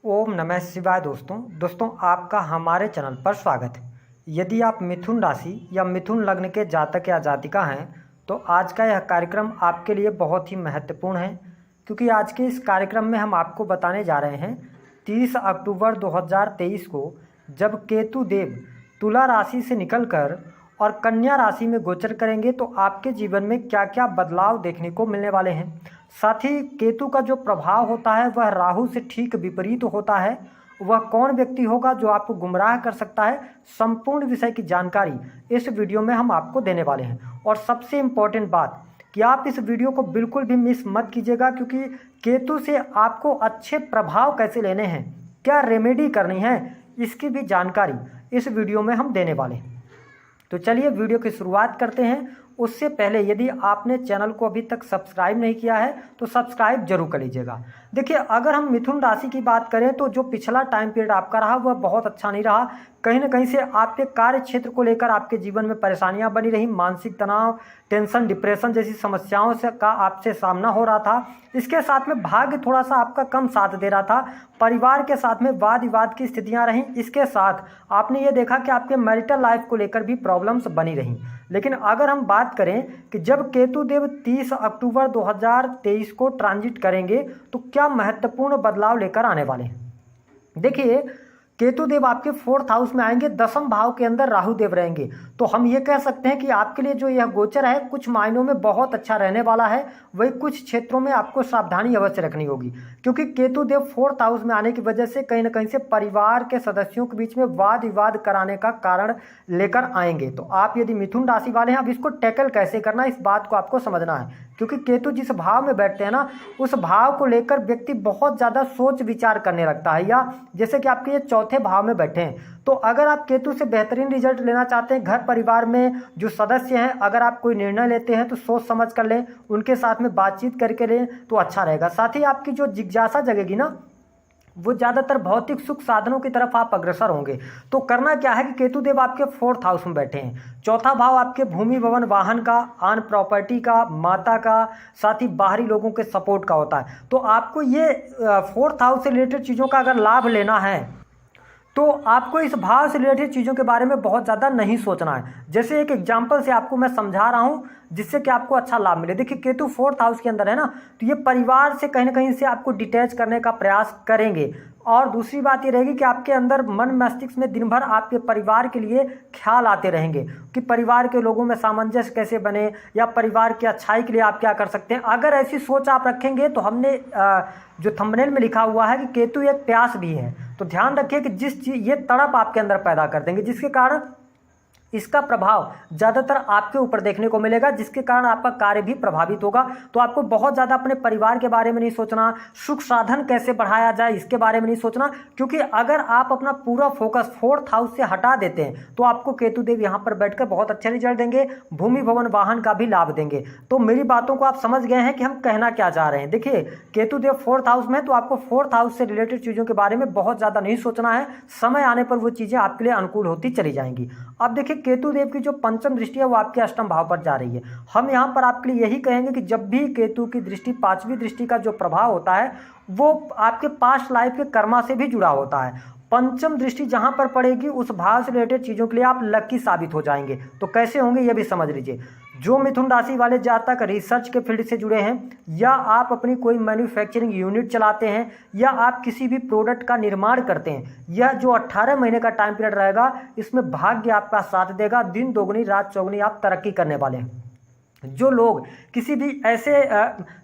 ओम नमः शिवाय। दोस्तों आपका हमारे चैनल पर स्वागत है। यदि आप मिथुन राशि या मिथुन लग्न के जातक या जातिका हैं तो आज का यह कार्यक्रम आपके लिए बहुत ही महत्वपूर्ण है, क्योंकि आज के इस कार्यक्रम में हम आपको बताने जा रहे हैं 30 अक्टूबर 2023 को जब केतु देव तुला राशि से निकलकर और कन्या राशि में गोचर करेंगे तो आपके जीवन में क्या क्या बदलाव देखने को मिलने वाले हैं। साथ ही केतु का जो प्रभाव होता है वह राहु से ठीक विपरीत होता है। वह कौन व्यक्ति होगा जो आपको गुमराह कर सकता है, संपूर्ण विषय की जानकारी इस वीडियो में हम आपको देने वाले हैं। और सबसे इम्पोर्टेंट बात कि आप इस वीडियो को बिल्कुल भी मिस मत कीजिएगा, क्योंकि केतु से आपको अच्छे प्रभाव कैसे लेने हैं, क्या रेमेडी करनी है, इसकी भी जानकारी इस वीडियो में हम देने वाले हैं। तो चलिए वीडियो की शुरुआत करते हैं। उससे पहले यदि आपने चैनल को अभी तक सब्सक्राइब नहीं किया है तो सब्सक्राइब जरूर कर लीजिएगा। देखिए, अगर हम मिथुन राशि की बात करें तो जो पिछला टाइम पीरियड आपका रहा वह बहुत अच्छा नहीं रहा। कहीं ना कहीं से आपके कार्य क्षेत्र को लेकर आपके जीवन में परेशानियां बनी रही, मानसिक तनाव, टेंशन, डिप्रेशन जैसी समस्याओं से का आपसे सामना हो रहा था। इसके साथ में भाग्य थोड़ा सा आपका कम साथ दे रहा था। परिवार के साथ में वाद विवाद की स्थितियां रहीं। इसके साथ आपने ये देखा कि आपके मैरिटल लाइफ को लेकर भी प्रॉब्लम्स बनी रहीं। लेकिन अगर हम बात करें कि जब केतु देव 30 अक्टूबर 2023 को ट्रांजिट करेंगे तो क्या महत्वपूर्ण बदलाव लेकर आने वाले हैं। देखिए, केतु देव आपके 4th हाउस में आएंगे, 10वें भाव के अंदर राहु देव रहेंगे। तो हम ये कह सकते हैं कि आपके लिए जो यह गोचर है कुछ मायनों में बहुत अच्छा रहने वाला है। वही कुछ क्षेत्रों में आपको सावधानी अवश्य रखनी होगी, क्योंकि केतु देव 4th हाउस में आने की वजह से कहीं ना कहीं से परिवार के सदस्यों के बीच में वाद विवाद कराने का कारण लेकर आएंगे। तो आप यदि मिथुन राशि वाले हैं, अब इसको टैकल कैसे करना है इस बात को आपको समझना है, क्योंकि केतु जिस भाव में बैठते हैं ना, उस भाव को लेकर व्यक्ति बहुत ज़्यादा सोच विचार करने लगता है। या जैसे कि आपके ये 4थे भाव में बैठे हैं, तो अगर आप केतु से बेहतरीन रिजल्ट लेना चाहते हैं, घर परिवार में जो सदस्य हैं, अगर आप कोई निर्णय लेते हैं तो सोच समझ कर लें, उनके साथ में बातचीत करके लें तो अच्छा रहेगा। साथ ही आपकी जो जिज्ञासा जगेगी ना, वो ज़्यादातर भौतिक सुख साधनों की तरफ आप अग्रसर होंगे। तो करना क्या है कि केतु देव आपके 4th हाउस में बैठे हैं। 4था भाव आपके भूमि भवन वाहन का, आन प्रॉपर्टी का, माता का, साथ ही बाहरी लोगों के सपोर्ट का होता है। तो आपको ये 4th हाउस से रिलेटेड चीज़ों का अगर लाभ लेना है तो आपको इस भाव से रिलेटेड चीज़ों के बारे में बहुत ज़्यादा नहीं सोचना है। जैसे एक एग्जांपल से आपको मैं समझा रहा हूँ जिससे कि आपको अच्छा लाभ मिले। देखिए, केतु 4th हाउस के अंदर है ना, तो ये परिवार से कहीं ना कहीं से आपको डिटैच करने का प्रयास करेंगे। और दूसरी बात ये रहेगी कि आपके अंदर मन मस्तिष्क में दिन भर आपके परिवार के लिए ख्याल आते रहेंगे कि परिवार के लोगों में सामंजस्य कैसे बने या परिवार की अच्छाई के लिए आप क्या कर सकते हैं। अगर ऐसी सोच आप रखेंगे तो हमने जो थंबनेल में लिखा हुआ है कि केतु एक प्यास भी है, तो ध्यान रखिए कि जिस चीज़ ये तड़प आपके अंदर पैदा कर देंगे, जिसके कारण इसका प्रभाव ज़्यादातर आपके ऊपर देखने को मिलेगा, जिसके कारण आपका कार्य भी प्रभावित होगा। तो आपको बहुत ज़्यादा अपने परिवार के बारे में नहीं सोचना, सुख साधन कैसे बढ़ाया जाए इसके बारे में नहीं सोचना, क्योंकि अगर आप अपना पूरा फोकस 4th हाउस से हटा देते हैं तो आपको केतु देव यहाँ पर बैठकर बहुत अच्छे रिजल्ट देंगे, भूमि भवन वाहन का भी लाभ देंगे। तो मेरी बातों को आप समझ गए हैं कि हम कहना क्या चाह रहे हैं। देखिए, केतु देव 4th हाउस में, तो आपको 4th हाउस से रिलेटेड चीज़ों के बारे में बहुत ज़्यादा नहीं सोचना है। समय आने पर वो चीज़ें आपके लिए अनुकूल होती चली जाएंगी। अब देखिए, केतु देव की जो 5वीं दृष्टि है वो आपके 8वें भाव पर जा रही है। हम यहाँ पर आपके लिए यही कहेंगे कि जब भी केतु की दृष्टि 5वीं दृष्टि का जो प्रभाव होता है वो आपके पास्ट लाइफ के कर्मा से भी जुड़ा होता है। 5वीं दृष्टि जहाँ पर पड़ेगी उस भाव से रिलेटेड चीज़ों के लिए आप लकी साबित हो जाएंगे। तो कैसे होंगे ये भी समझ लीजिए। जो मिथुन राशि वाले जातक रिसर्च के फील्ड से जुड़े हैं, या आप अपनी कोई मैन्युफैक्चरिंग यूनिट चलाते हैं, या आप किसी भी प्रोडक्ट का निर्माण करते हैं, यह जो 18 महीने का टाइम पीरियड रहेगा इसमें भाग्य आपका साथ देगा। दिन दोगुनी रात चौगुनी आप तरक्की करने वाले हैं। जो लोग किसी भी ऐसे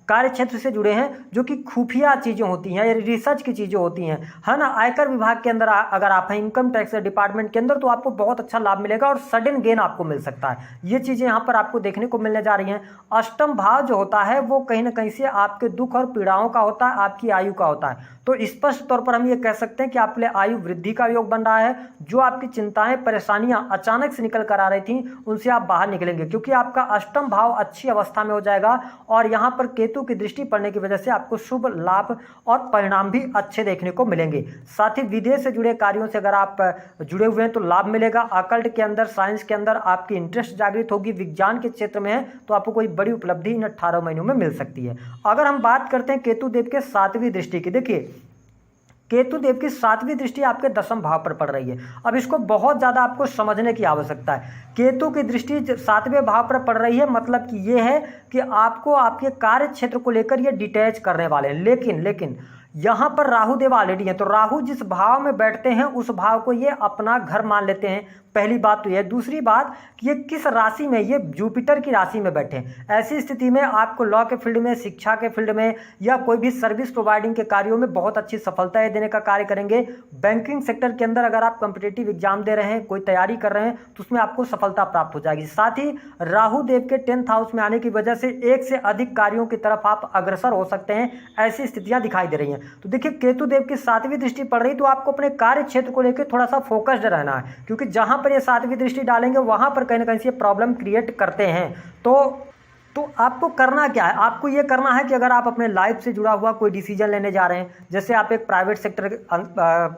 कार्य क्षेत्र से जुड़े हैं जो कि खुफिया चीज़ें होती हैं या रिसर्च की चीज़ें होती हैं, है ना, आयकर विभाग के अंदर अगर आप हैं, इनकम टैक्स डिपार्टमेंट के अंदर, तो आपको बहुत अच्छा लाभ मिलेगा और सडन गेन आपको मिल सकता है। ये चीज़ें यहाँ पर आपको देखने को मिलने जा रही हैं। 8वां भाव जो होता है वो कहीं ना कहीं से आपके दुख और पीड़ाओं का होता है, आपकी आयु का होता है। तो स्पष्ट तौर पर हम ये कह सकते हैं कि आपके लिए आयु वृद्धि का योग बन रहा है। जो आपकी चिंताएं परेशानियां अचानक से निकल कर आ रही थी उनसे आप बाहर निकलेंगे, क्योंकि आपका 8वां भाव अच्छी अवस्था में हो जाएगा और यहाँ पर केतु की दृष्टि पड़ने की वजह से आपको शुभ लाभ और परिणाम भी अच्छे देखने को मिलेंगे। साथ ही विदेश से जुड़े कार्यों से अगर आप जुड़े हुए हैं तो लाभ मिलेगा। अकल्ट के अंदर, साइंस के अंदर आपकी इंटरेस्ट जागृत होगी, विज्ञान के क्षेत्र में है तो आपको कोई बड़ी उपलब्धि इन 18 महीनों में मिल सकती है। अगर हम बात करते हैं केतु देव के 7वीं दृष्टि की, देखिए केतु देव की 7वीं दृष्टि आपके 10वें भाव पर पड़ रही है। अब इसको बहुत ज़्यादा आपको समझने की आवश्यकता है। केतु की दृष्टि 7वें भाव पर पड़ रही है, मतलब कि ये है कि आपको आपके कार्य क्षेत्र को लेकर ये डिटैच करने वाले हैं। लेकिन यहाँ पर राहु देव ऑलरेडी है, तो राहु जिस भाव में बैठते हैं उस भाव को ये अपना घर मान लेते हैं। पहली बात तो यह। दूसरी बात कि ये किस राशि में, ये जुपिटर की राशि में बैठे हैं। ऐसी स्थिति में आपको लॉ के फील्ड में, शिक्षा के फील्ड में या कोई भी सर्विस प्रोवाइडिंग के कार्यों में बहुत अच्छी सफलता देने का कार्य करेंगे। बैंकिंग सेक्टर के अंदर अगर आप कॉम्पिटिटिव एग्जाम दे रहे हैं, कोई तैयारी कर रहे हैं, तो उसमें आपको सफलता प्राप्त हो जाएगी। साथ ही राहु देव के 10th हाउस में आने की वजह से एक से अधिक कार्यों की तरफ आप अग्रसर हो सकते हैं। ऐसी स्थितियां दिखाई दे रही हैं। तो देखिए, केतु देव की 7वीं दृष्टि पड़ रही, तो आपको अपने कार्य क्षेत्र को लेकर थोड़ा सा फोकस्ड रहना है, क्योंकि जहां पर ये 7वीं दृष्टि डालेंगे वहां पर कहीं ना कहीं से प्रॉब्लम क्रिएट करते हैं। तो आपको करना क्या है? आपको ये करना है कि अगर आप अपने लाइफ से जुड़ा हुआ कोई डिसीजन लेने जा रहे हैं, जैसे आप एक प्राइवेट सेक्टर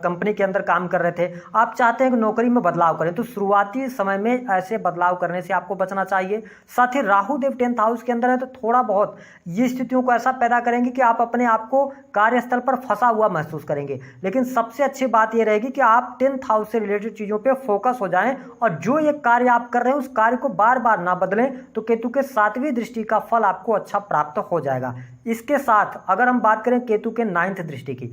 कंपनी के अंदर काम कर रहे थे, आप चाहते हैं कि नौकरी में बदलाव करें, तो शुरुआती समय में ऐसे बदलाव करने से आपको बचना चाहिए। साथ ही राहु देव 10th हाउस के अंदर है, तो थोड़ा बहुत ये स्थितियों को ऐसा पैदा करेंगे कि आप अपने आप को कार्यस्थल पर फंसा हुआ महसूस करेंगे। लेकिन सबसे अच्छी बात यह रहेगी कि आप 10th हाउस से रिलेटेड चीज़ों पर फोकस हो जाएं और जो ये कार्य आप कर रहे हैं उस कार्य को बार बार ना बदलें, तो केतु के 7वीं दृष्टि का फल आपको अच्छा प्राप्त हो जाएगा। इसके साथ अगर हम बात करें केतु के 9th दृष्टि की,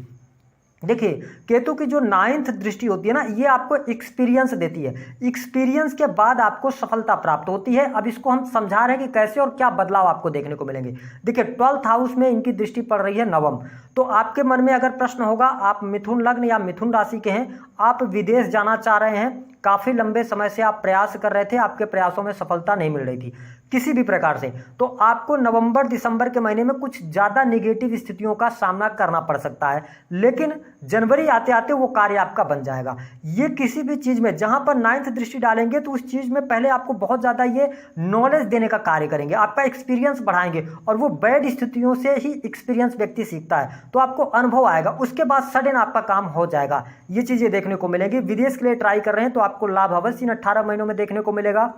देखिए केतु की जो 9th दृष्टि होती है ना, ये आपको एक्सपीरियंस देती है। एक्सपीरियंस के बाद आपको सफलता प्राप्त होती है। अब इसको हम समझा रहे हैं कि कैसे और क्या बदलाव आपको देखने को मिलेंगे। देखिए 12th हाउस में इनकी दृष्टि पड़ रही है 9th, तो आपके मन में अगर प्रश्न होगा, आप मिथुन लग्न या मिथुन राशि के हैं, आप विदेश जाना चाह रहे हैं, काफी लंबे समय से आप प्रयास कर रहे थे, आपके प्रयासों में सफलता नहीं मिल रही थी किसी भी प्रकार से, तो आपको नवंबर दिसंबर के महीने में कुछ ज्यादा नेगेटिव स्थितियों का सामना करना पड़ सकता है। लेकिन जनवरी आते आते वो कार्य आपका बन जाएगा। ये किसी भी चीज में जहां पर 9th दृष्टि डालेंगे तो उस चीज में पहले आपको बहुत ज्यादा ये नॉलेज देने का कार्य करेंगे, आपका एक्सपीरियंस बढ़ाएंगे, और वो बैड स्थितियों से ही एक्सपीरियंस व्यक्ति सीखता है, तो आपको अनुभव आएगा, उसके बाद सडन आपका काम हो जाएगा। ये चीजें देखने को मिलेंगी। विदेश के लिए ट्राई कर रहे हैं तो आपको लाभ अवश्य इन 18 महीनों में देखने को मिलेगा।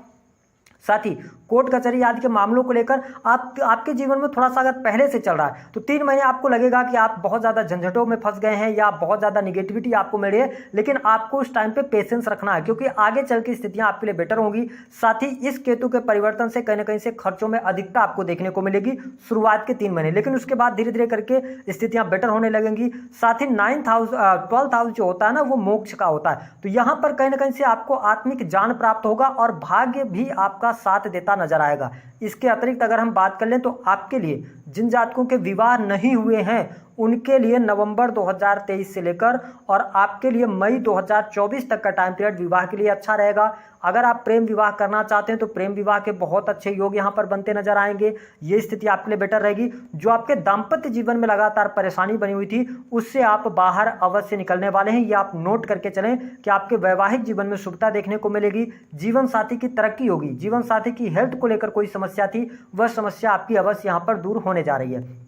साथ ही कोर्ट कचहरी आदि के मामलों को लेकर आपके जीवन में थोड़ा सा अगर पहले से चल रहा है तो 3 महीने आपको लगेगा कि आप बहुत ज़्यादा झंझटों में फंस गए हैं या बहुत ज़्यादा निगेटिविटी आपको मिल रही है, लेकिन आपको उस टाइम पे पेशेंस रखना है, क्योंकि आगे चल के स्थितियां आपके लिए बेटर होंगी। साथ ही इस केतु के परिवर्तन से कहीं ना कहीं से खर्चों में अधिकता आपको देखने को मिलेगी शुरुआत के 3 महीने, लेकिन उसके बाद धीरे धीरे करके स्थितियां बेटर होने लगेंगी। साथ ही 9th हाउस 12th हाउस जो होता है ना, वो मोक्ष का होता है, तो यहाँ पर कहीं ना कहीं से आपको आत्मिक ज्ञान प्राप्त होगा और भाग्य भी आपका साथ देता नजर आएगा। इसके अतिरिक्त अगर हम बात कर लें तो आपके लिए जिन जातकों के विवाह नहीं हुए हैं उनके लिए नवंबर 2023 से लेकर और आपके लिए मई 2024 तक का टाइम पीरियड विवाह के लिए अच्छा रहेगा। अगर आप प्रेम विवाह करना चाहते हैं तो प्रेम विवाह के बहुत अच्छे योग यहाँ पर बनते नजर आएंगे। ये स्थिति आपके लिए बेटर रहेगी। जो आपके दाम्पत्य जीवन में लगातार परेशानी बनी हुई थी उससे आप बाहर अवश्य निकलने वाले हैं। ये आप नोट करके चलें कि आपके वैवाहिक जीवन में शुभता देखने को मिलेगी। जीवन साथी की तरक्की होगी। जीवन साथी की हेल्थ को लेकर कोई समस्या थी, वह समस्या आपकी अवश्य यहाँ पर दूर होने जा रही है।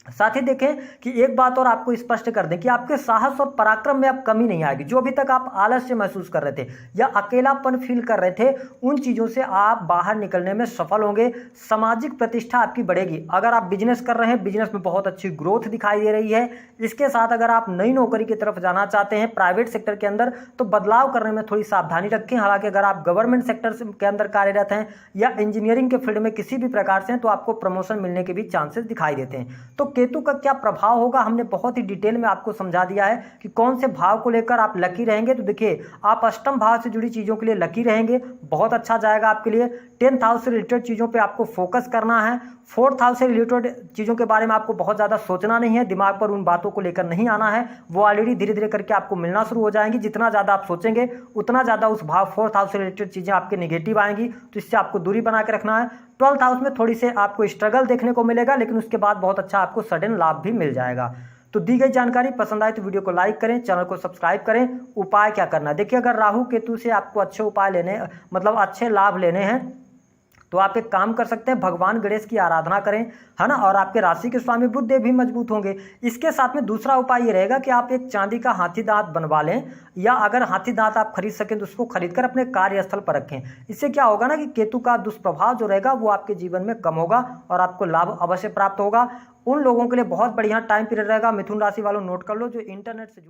साथ ही देखें कि एक बात और आपको स्पष्ट कर दें कि आपके साहस और पराक्रम में अब कमी नहीं आएगी। जो अभी तक आप आलस्य महसूस कर रहे थे या अकेलापन फील कर रहे थे, उन चीज़ों से आप बाहर निकलने में सफल होंगे। सामाजिक प्रतिष्ठा आपकी बढ़ेगी। अगर आप बिजनेस कर रहे हैं, बिजनेस में बहुत अच्छी ग्रोथ दिखाई दे रही है। इसके साथ अगर आप नई नौकरी की तरफ जाना चाहते हैं प्राइवेट सेक्टर के अंदर, तो बदलाव करने में थोड़ी सावधानी रखें। हालांकि अगर आप गवर्नमेंट सेक्टर के अंदर कार्यरत हैं या इंजीनियरिंग के फील्ड में किसी भी प्रकार से हैं, तो आपको प्रमोशन मिलने के भी चांसेस दिखाई देते हैं। तो केतु का क्या प्रभाव होगा हमने बहुत ही डिटेल में आपको समझा दिया है कि कौन से भाव को लेकर आप लकी रहेंगे। तो देखिए, आप अष्टम भाव से जुड़ी चीजों के लिए लकी रहेंगे, बहुत अच्छा जाएगा आपके लिए। 10th हाउस से रिलेटेड चीजों पे आपको फोकस करना है। 4th हाउस से रिलेटेड चीजों के बारे में आपको बहुत ज्यादा सोचना नहीं है, दिमाग पर उन बातों को लेकर नहीं आना है, वो ऑलरेडी धीरे धीरे करके आपको मिलना शुरू हो जाएंगी। जितना ज्यादा आप सोचेंगे उतना ज्यादा उस भाव 4th हाउस से रिलेटेड चीजें आपके नेगेटिव आएंगी, तो इससे आपको दूरी बना के रखना है। 12th हाउस में थोड़ी से आपको स्ट्रगल देखने को मिलेगा, लेकिन उसके बाद बहुत अच्छा आपको सडन लाभ भी मिल जाएगा। तो दी गई जानकारी पसंद आए तो वीडियो को लाइक करें, चैनल को सब्सक्राइब करें। उपाय क्या करना है, देखिए अगर राहु केतु से आपको अच्छे उपाय लेने मतलब अच्छे लाभ लेने हैं तो आप एक काम कर सकते हैं, भगवान गणेश की आराधना करें, है ना, और आपके राशि के स्वामी बुध देव भी मजबूत होंगे। इसके साथ में दूसरा उपाय ये रहेगा कि आप एक चांदी का हाथी दांत बनवा लें, या अगर हाथी दांत आप खरीद सकें तो उसको खरीदकर अपने कार्यस्थल पर रखें। इससे क्या होगा ना कि केतु का दुष्प्रभाव जो रहेगा वो आपके जीवन में कम होगा और आपको लाभ अवश्य प्राप्त होगा। उन लोगों के लिए बहुत बढ़िया टाइम पीरियड रहेगा। मिथुन राशि वालों नोट कर लो जो इंटरनेट से जुड़े